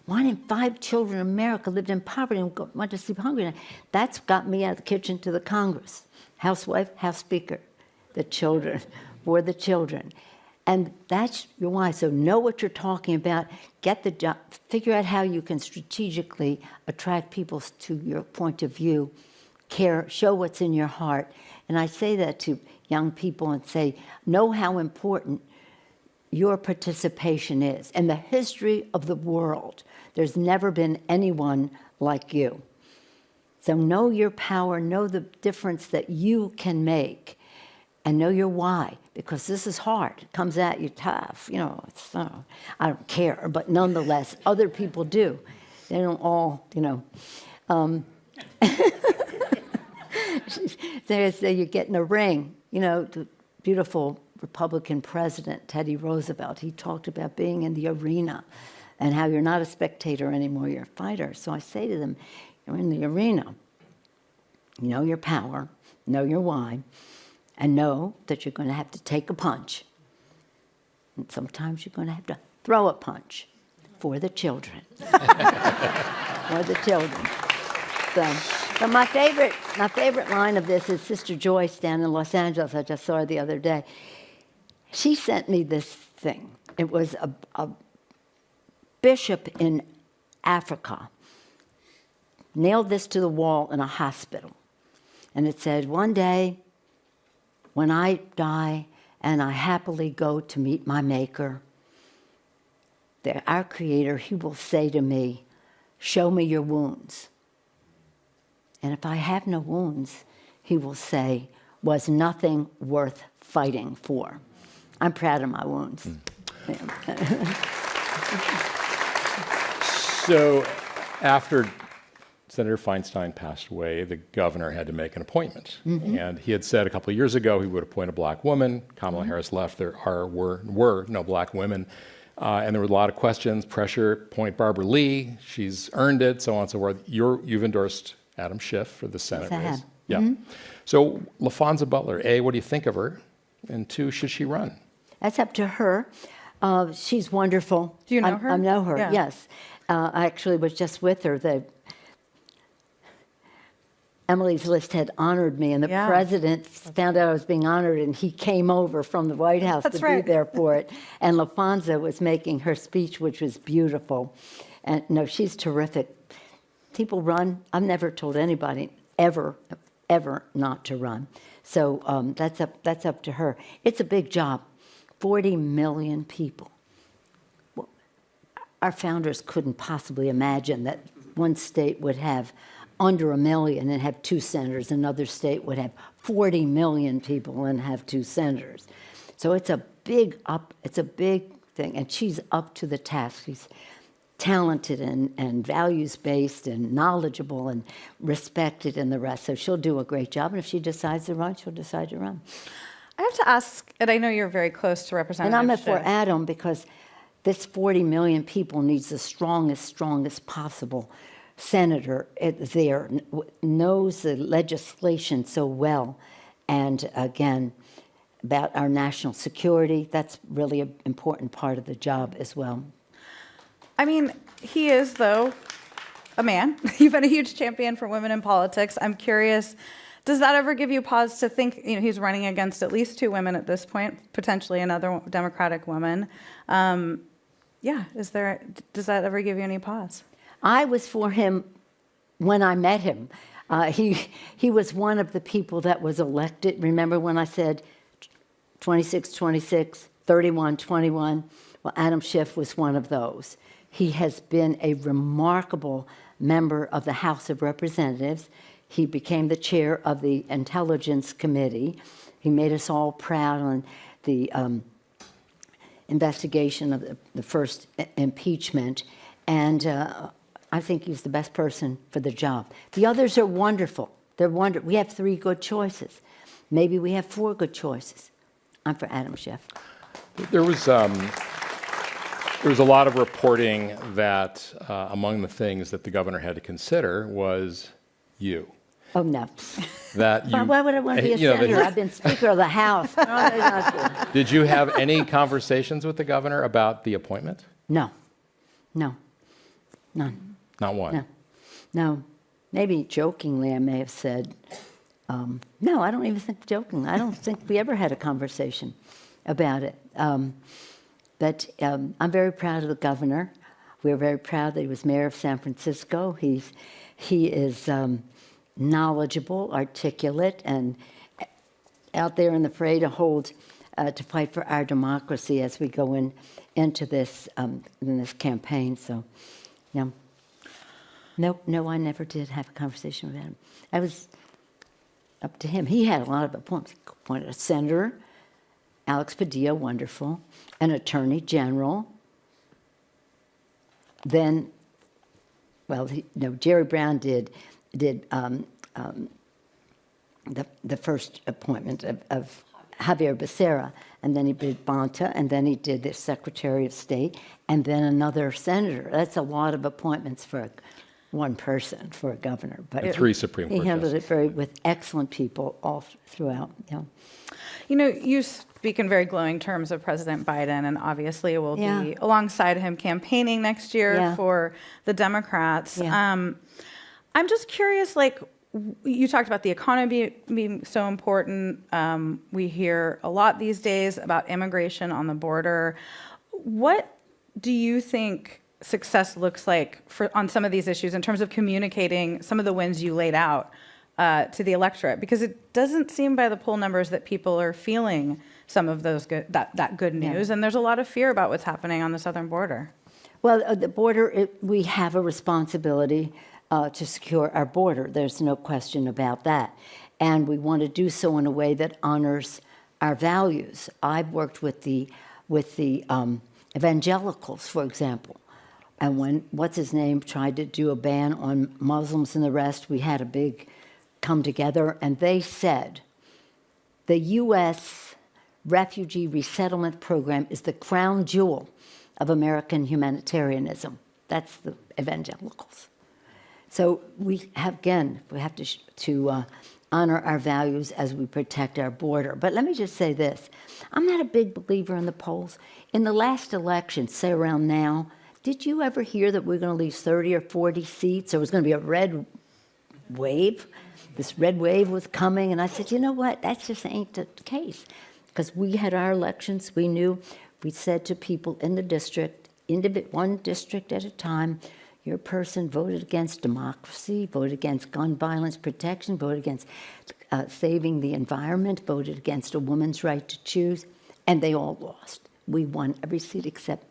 1 in 5 children in America lived in poverty and went to sleep hungry. That's got me out of the kitchen to the Congress. Housewife, House Speaker. The children, for the children. And that's your why. So know what you're talking about. Get the job. Figure out how you can strategically attract people to your point of view. Care, show what's in your heart. And I say that to young people and say, know how important your participation is. In the history of the world, there's never been anyone like you. So know your power, know the difference that you can make, and know your why, because this is hard. It comes at you tough. You know, I don't care, but nonetheless, other people do. They don't all, you know. So you get in a ring. You know, the beautiful Republican president, Teddy Roosevelt, he talked about being in the arena and how you're not a spectator anymore, you're a fighter. So I say to them, you're in the arena. Know your power, know your why, and know that you're going to have to take a punch. And sometimes you're going to have to throw a punch for the children. For the children. So my favorite line of this is Sister Joyce down in Los Angeles. I just saw her the other day. She sent me this thing. It was a bishop in Africa nailed this to the wall in a hospital. And it said, one day, when I die and I happily go to meet my Maker, our Creator, He will say to me, show me your wounds. And if I have no wounds, He will say, was nothing worth fighting for. I'm proud of my wounds. So after Senator Feinstein passed away, the governor had to make an appointment. And he had said a couple of years ago he would appoint a black woman. Kamala Harris left. There were no black women. And there were a lot of questions, pressure, appoint Barbara Lee. She's earned it, so on and so forth. You've endorsed Adam Schiff for the Senate race. Yeah. So LaFonza Butler, A, what do you think of her? And 2, should she run? That's up to her. She's wonderful. Do you know her? I know her, Yeah. yes. I actually was just with her. Emily's List had honored me, and the president found out I was being honored, and he came over from the White House to be there for it. And LaFonza was making her speech, which was beautiful. And no, she's terrific. People run. I've never told anybody ever not to run. So that's up to her. It's a big job. 40 million people. Well, our founders couldn't possibly imagine that one state would have under 1 million and have 2 senators. Another state would have 40 million people and have 2 senators. So it's a big thing, and she's up to the task. She's talented and values-based and knowledgeable and respected and the rest. So she'll do a great job, and if she decides to run, she'll decide to run. I have to ask, and I know you're very close to Representative And I'm Schiff. for Adam because this 40 million people needs the strongest possible senator there, knows the legislation so well, and again, about our national security. That's really an important part of the job as well. I mean, he is, though, a man. You've been a huge champion for women in politics. I'm curious, does that ever give you pause to think, he's running against at least 2 women at this point, potentially another Democratic woman. does that ever give you any pause? I was for him when I met him. He was one of the people that was elected. Remember when I said 26-26, 31-21? Well, Adam Schiff was one of those. He has been a remarkable member of the House of Representatives. He became the chair of the Intelligence Committee. He made us all proud on the investigation of the first impeachment. And I think he's the best person for the job. The others are wonderful. They're wonderful. We have 3 good choices. Maybe we have 4 good choices. I'm for Adam Schiff. There was a lot of reporting that among the things that the governor had to consider was you. Oh, no. That you, Why would I want to be a senator? I've been Speaker of the House. Did you have any conversations with the governor about the appointment? No. None. Not one? No. Maybe jokingly I may have said, no, I don't even think joking. I don't think we ever had a conversation about it. But I'm very proud of the governor. We're very proud that he was mayor of San Francisco. He is knowledgeable, articulate, and out there in the fray to fight for our democracy as we go into this in this campaign. So, no, I never did have a conversation with him. I was up to him. He had a lot of appointments. He appointed a senator, Alex Padilla, wonderful, an attorney general. Then, Jerry Brown did the first appointment of Javier Becerra, and then he did Bonta, and then he did the Secretary of State, and then another senator. That's a lot of appointments for one person, for a governor. But and 3 Supreme Court he handled justices. it with excellent people all throughout. You speak in very glowing terms of President Biden, and obviously it will be alongside him campaigning next year for the Democrats. I'm just curious, you talked about the economy being so important. We hear a lot these days about immigration on the border. What do you think success looks like on some of these issues in terms of communicating some of the wins you laid out to the electorate? Because it doesn't seem by the poll numbers that people are feeling some of those that good news, and there's a lot of fear about what's happening on the southern border. Well, the border, we have a responsibility to secure our border. There's no question about that. And we want to do so in a way that honors our values. I've worked with the evangelicals, for example. And when what's-his-name tried to do a ban on Muslims and the rest, we had a big come together, and they said the U.S. refugee resettlement program is the crown jewel of American humanitarianism. That's the evangelicals. So we have to honor our values as we protect our border. But let me just say this. I'm not a big believer in the polls. In the last election, say around now, did you ever hear that we're going to lose 30 or 40 seats, or it was going to be a red wave? This red wave was coming, and I said, you know what? That just ain't the case. Because we had our elections. We knew, we said to people in the district, one district at a time, your person voted against democracy, voted against gun violence protection, voted against saving the environment, voted against a woman's right to choose, and they all lost. We won every seat except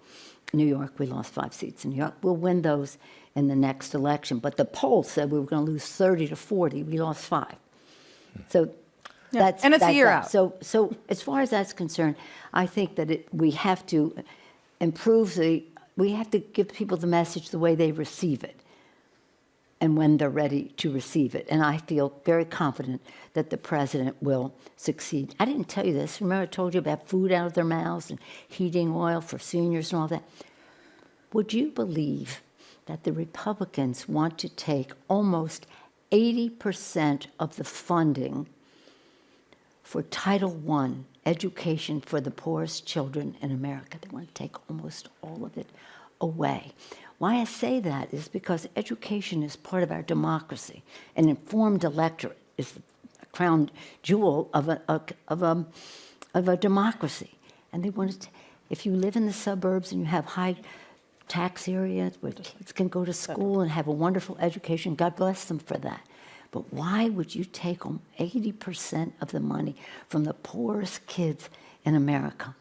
New York. We lost 5 seats in New York. We'll win those in the next election. But the poll said we were going to lose 30 to 40. We lost 5. So that's and it's a year out. So as far as that's concerned, I think that we have to improve we have to give people the message the way they receive it and when they're ready to receive it. And I feel very confident that the president will succeed. I didn't tell you this. Remember I told you about food out of their mouths and heating oil for seniors and all that? Would you believe that the Republicans want to take almost 80% of the funding for Title I, education for the poorest children in America? They want to take almost all of it away. Why I say that is because education is part of our democracy. An informed electorate is the crown jewel of a democracy. And they want to, if you live in the suburbs and you have high tax area where kids can go to school and have a wonderful education. God bless them for that. But why would you take home 80% of the money from the poorest kids in America?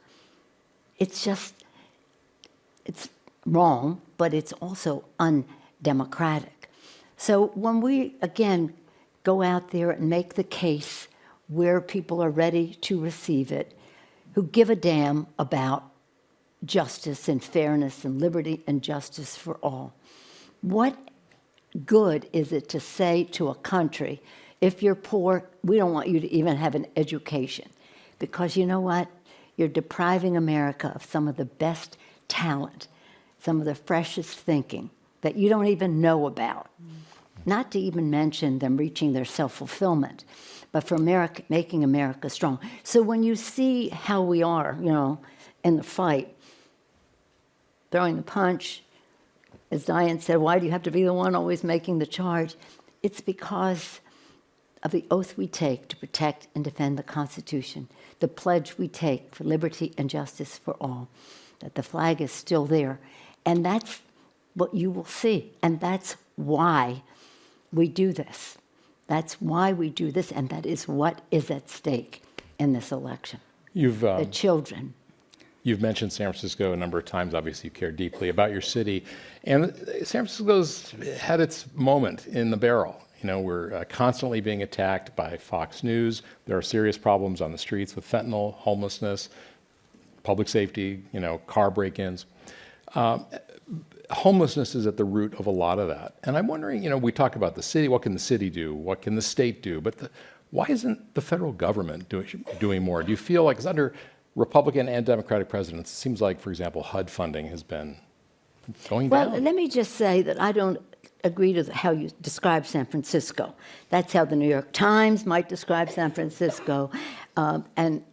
It's wrong, but it's also undemocratic. So when we, again, go out there and make the case where people are ready to receive it, who give a damn about justice and fairness and liberty and justice for all, what good is it to say to a country, if you're poor, we don't want you to even have an education? Because you know what? You're depriving America of some of the best talent, some of the freshest thinking that you don't even know about. Not to even mention them reaching their self-fulfillment, but for America, making America strong. So when you see how we are, in the fight, throwing the punch, as Diane said, why do you have to be the one always making the charge? It's because of the oath we take to protect and defend the Constitution, the pledge we take for liberty and justice for all, that the flag is still there. And that's what you will see. And that's why we do this. That's why we do this, and that is what is at stake in this election. The children. You've mentioned San Francisco a number of times. Obviously, you care deeply about your city. And San Francisco's had its moment in the barrel. We're constantly being attacked by Fox News. There are serious problems on the streets with fentanyl, homelessness, public safety, car break-ins. Homelessness is at the root of a lot of that. And I'm wondering, we talk about the city, what can the city do? What can the state do? But why isn't the federal government doing more? Do you feel like, it's under Republican and Democratic presidents, it seems like, for example, HUD funding has been going down? Well, let me just say that I don't agree to how you describe San Francisco. That's how the New York Times might describe San Francisco. And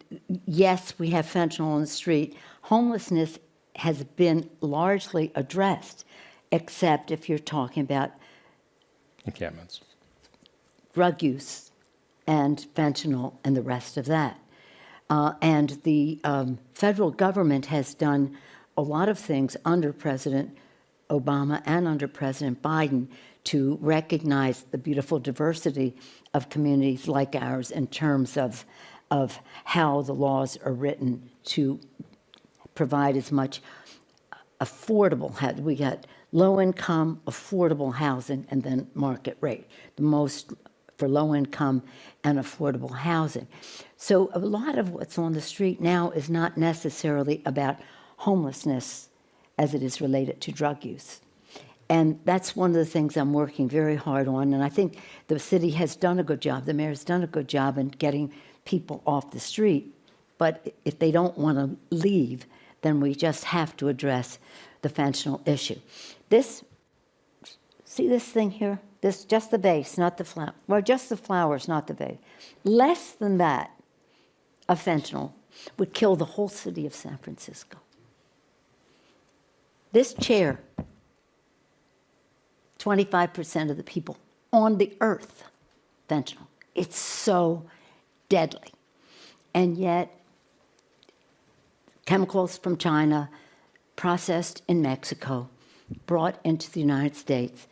yes, we have fentanyl on the street. Homelessness has been largely addressed, except if you're talking about encampments, drug use, and fentanyl, and the rest of that. And the federal government has done a lot of things under President Obama and under President Biden to recognize the beautiful diversity of communities like ours in terms of how the laws are written to provide as much affordable housing. We got low-income, affordable housing, and then market rate. The most for low-income and affordable housing. So a lot of what's on the street now is not necessarily about homelessness as it is related to drug use. And that's one of the things I'm working very hard on. And I think the city has done a good job. The mayor's done a good job in getting people off the street. But if they don't want to leave, then we just have to address the fentanyl issue. See this thing here? This, just the base, not the flower. Well, just the flowers, not the base. Less than that of fentanyl would kill the whole city of San Francisco. This chair, 25% of the people on the earth, fentanyl. It's so deadly. And yet, chemicals from China, processed in Mexico, brought into the United States,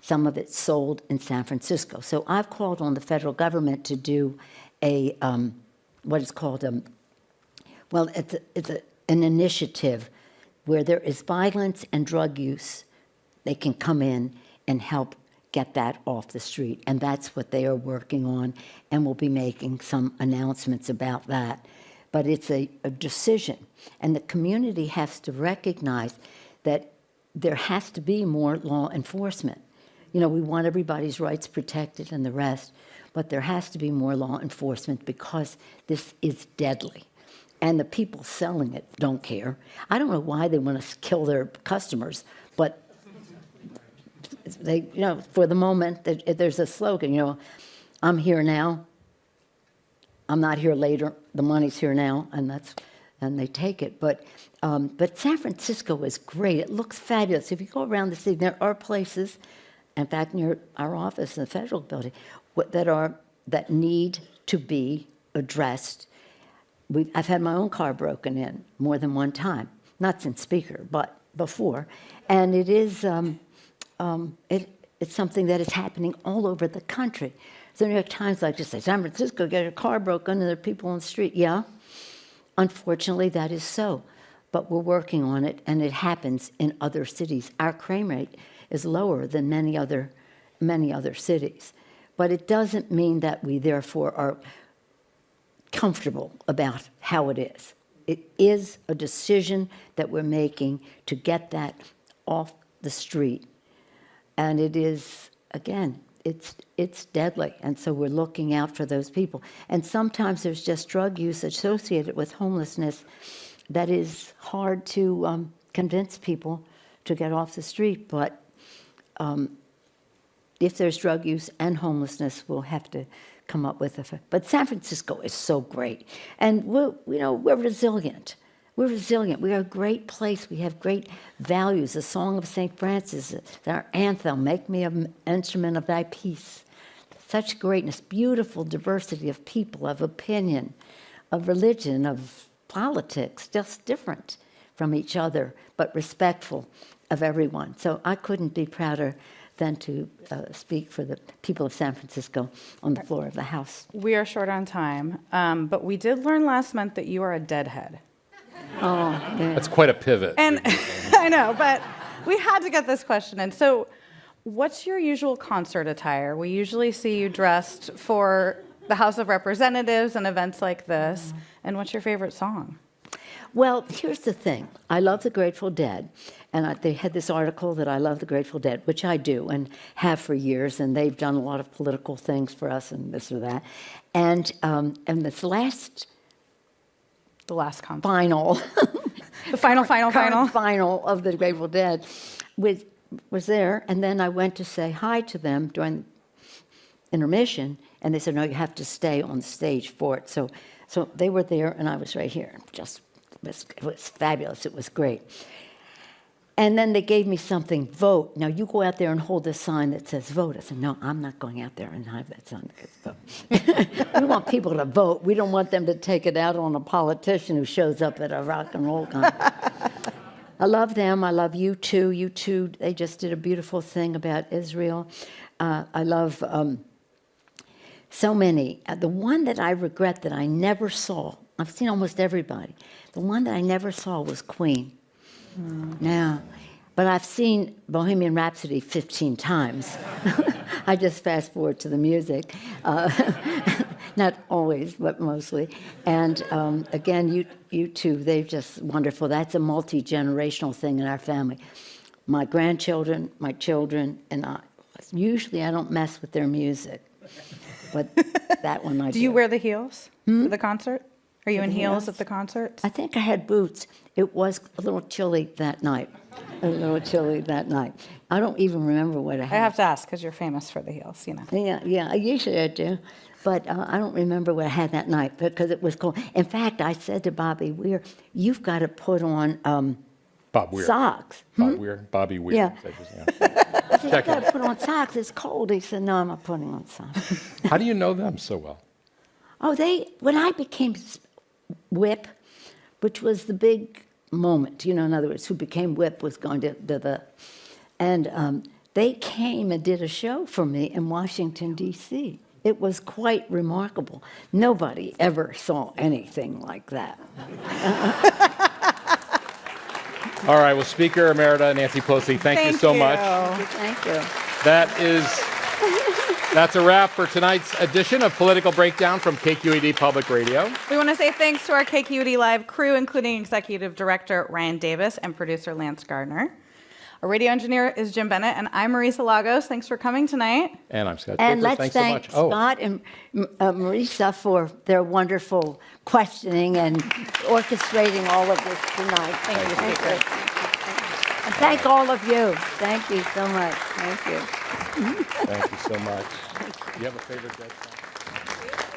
some of it sold in San Francisco. So I've called on the federal government to do a, what is called an initiative where there is violence and drug use. They can come in and help get that off the street. And that's what they are working on, and we'll be making some announcements about that. But it's a decision, and the community has to recognize that there has to be more law enforcement. We want everybody's rights protected and the rest, but there has to be more law enforcement because this is deadly. And the people selling it don't care. I don't know why they want to kill their customers, but they, for the moment, there's a slogan, I'm here now, I'm not here later, the money's here now, and they take it. But San Francisco is great. It looks fabulous. If you go around the city, there are places, in fact, near our office in the federal building, that need to be addressed. I've had my own car broken in more than one time, not since Speaker, but before, and it is it's something that is happening all over the country. So the New York Times like to say, San Francisco, get your car broken, and there are people on the street. Yeah, unfortunately, that is so. But we're working on it, and it happens in other cities. Our crime rate is lower than many other cities. But it doesn't mean that we therefore are comfortable about how it is. It is a decision that we're making to get that off the street. And it is, again, it's deadly. And so we're looking out for those people. And sometimes there's just drug use associated with homelessness that is hard to convince people to get off the street. But if there's drug use and homelessness, we'll have to come up with a. But San Francisco is so great, and we're resilient. We're resilient. We are a great place. We have great values. The Song of St. Francis, our anthem, "Make me an instrument of thy peace." Such greatness, beautiful diversity of people, of opinion, of religion, of politics, just different from each other, but respectful of everyone. So I couldn't be prouder than to speak for the people of San Francisco on the floor of the House. We are short on time, but we did learn last month that you are a deadhead. Oh, yeah. That's quite a pivot. And I know, but we had to get this question in. So what's your usual concert attire? We usually see you dressed for the House of Representatives and events like this. And what's your favorite song? Well, here's the thing. I love the Grateful Dead, and they had this article that I love the Grateful Dead, which I do and have for years, and they've done a lot of political things for us and this or that. And this last concert. Final, The final. final of the Grateful Dead was there, and then I went to say hi to them during intermission, and they said, no, you have to stay on stage for it. So they were there, and I was right here. It was fabulous. It was great. And then they gave me something, vote. Now, you go out there and hold this sign that says vote. I said, no, I'm not going out there and have that sign that says vote. We want people to vote. We don't want them to take it out on a politician who shows up at a rock and roll concert. I love them. I love U2. U2, they just did a beautiful thing about Israel. I love so many. The one that I regret that I never saw, I've seen almost everybody. The one that I never saw was Queen. Now, but I've seen Bohemian Rhapsody 15 times. I just fast forward to the music. Not always, but mostly. And again, you two, they're just wonderful. That's a multi-generational thing in our family. My grandchildren, my children, and I. Usually I don't mess with their music, but that one I do. Do you wear the heels for the concert? Are you in heels at the concert? I think I had boots. It was a little chilly that night. I don't even remember what I had. I have to ask because you're famous for the heels, you know. Yeah, usually I do. But I don't remember what I had that night because it was cold. In fact, I said to Bobby Weir, you've got to put on Bob Weir. Socks. Bobby Weir. Yeah. I said, you've Check got it. to put on socks. It's cold. He said, no, I'm not putting on socks. How do you know them so well? Oh, when I became whip, which was the big moment, in other words, who became whip was going to the, and they came and did a show for me in Washington, D.C. It was quite remarkable. Nobody ever saw anything like that. All right, well, Speaker Emerita Nancy Pelosi, thank you so much. Thank you. That's a wrap for tonight's edition of Political Breakdown from KQED Public Radio. We want to say thanks to our KQED Live crew, including Executive Director Ryan Davis and producer Lance Gardner. Our radio engineer is Jim Bennett, and I'm Marisa Lagos. Thanks for coming tonight. And I'm Scott And Shafer. let's Thanks thank so much. Scott and Marisa for their wonderful questioning and orchestrating all of this tonight. Thank you, Speaker. And thank all of you. Thank you so much. Thank you. Thank you so much. Do you have a favorite dead song?